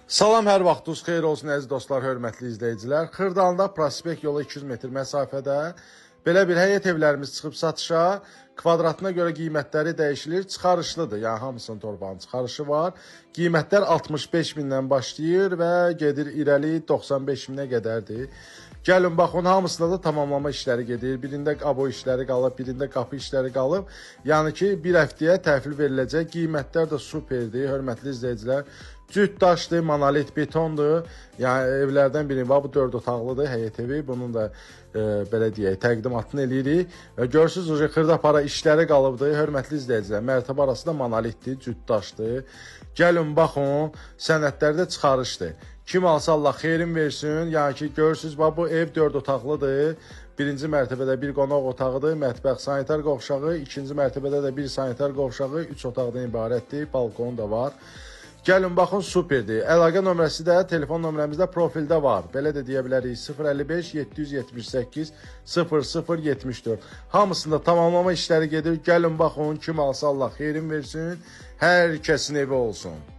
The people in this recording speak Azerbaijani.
Salam, hər vaxtınız xeyir olsun əziz dostlar, hörmətli izləyicilər. Xırdalında prospekt yolu 200 metr məsafədə belə bir həyət evlərimiz çıxıb satışa. Kvadratına görə qiymətləri dəyişilir, çıxarışlıdır. Yəni hamısının torbanın çıxarışı var. Qiymətlər 65 mindən başlayır və gedir irəli 95 minə qədərdir. Gəlin baxın, hamısında da tamamlama işləri gedir. Birində abo işləri qalıb, birində qapı işləri qalıb. Yəni ki, bir həftəyə təhvil veriləcək. Qiymətlər də superdir, hörmətli izləyicilər. Cüt daşdır, monolit betondur. Yəni evlərdən biri var, bu 4 otaqlıdır, həyət evi. Bunun da belə deyək, təqdimatını eləyirik. Və görürsünüz, xırda para işləri qalıbdır. Hörmətli izləyicilər, mərtəbə arası da monolitdir, cüt daşdır. Gəlin baxın, sənədlərdə çıxarışdır. Kim alsa Allah xeyrin versin. Yəni ki, görürsünüz, bu ev 4 otaqlıdır. Birinci mərtəbədə bir qonaq otağıdır, mətbəx, sanitar qovşağı. İkinci mərtəbədə də bir sanitar qovşağı, 3 otaqdan ibarətdir, balkonu da var. Gəlin baxın, superdir. Əlaqə nömrəsi də telefon nömrəmizdə profildə var. Belə də deyə bilərik, 055 778 0074. Hamısında tamamlama işləri gedir. Gəlin baxın, kim alsa Allah xeyrin versin. Hər kəsin evi olsun.